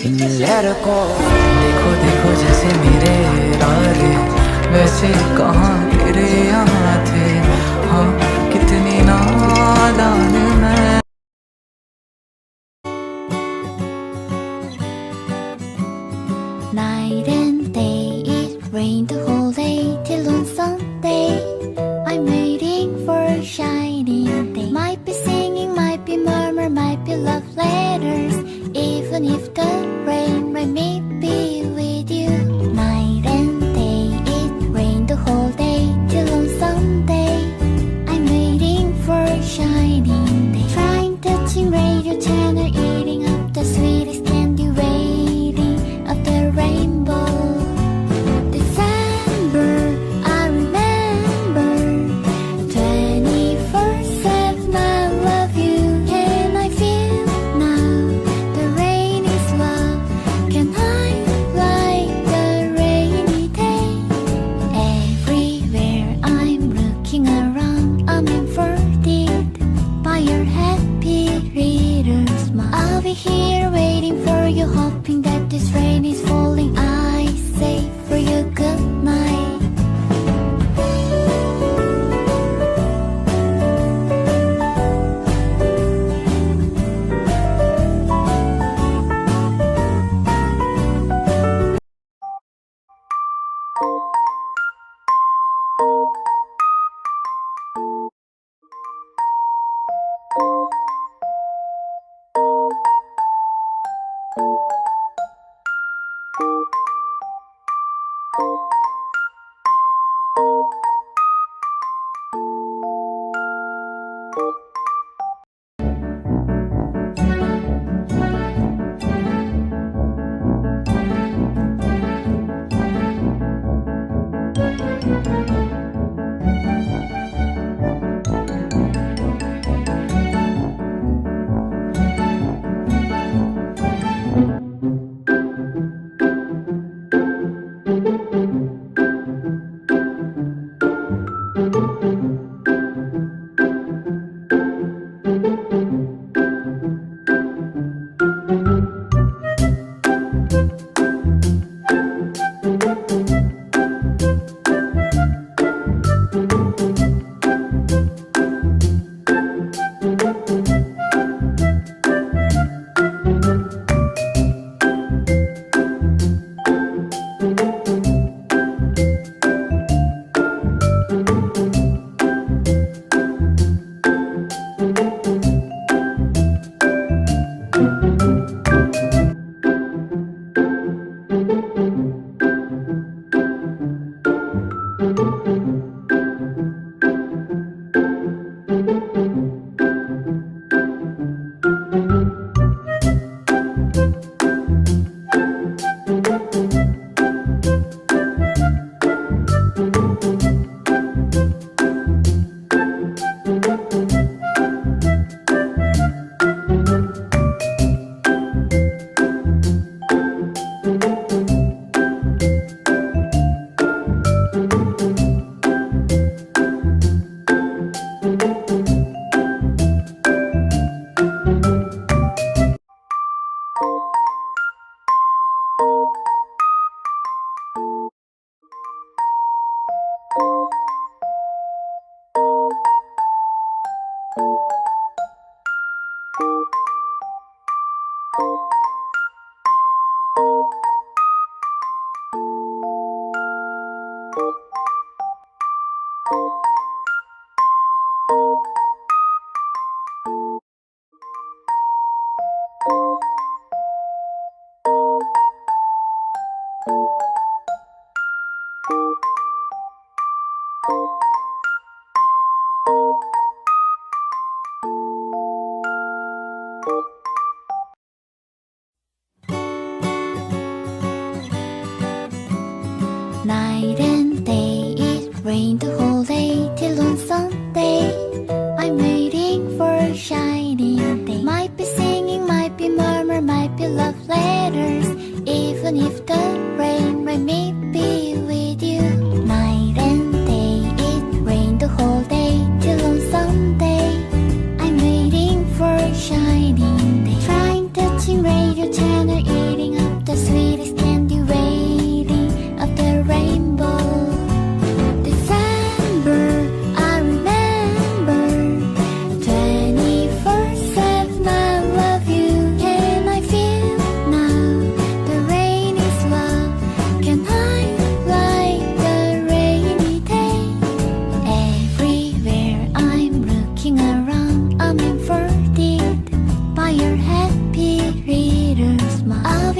इन लहर को देखो देखो जैसे मेरे इरादे वैसे कहाँ तेरे यहाँ थे। हाँ कितनी नादान मैं। Night and day, it rained the whole day till on Sunday. I'm waiting for a shining day. Might be singing, might be murmur, might be love letters. Even if the rain might be with you. Night and day, it rained the whole day till on Sunday. I'm waiting for a shining day. Trying touching radio channel, eating up the sweetest candy, waiting of the rainbow. December, I remember 24/7 I love you. Can I feel now the rain is love? Can I like the rainy day? Everywhere I'm looking around, I'm inverted by your happy little smile. I'll be here waiting for you, hoping that this rain is falling. I say for you good night.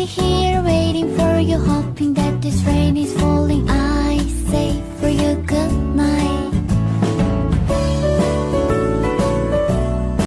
here waiting for you, hoping that this rain is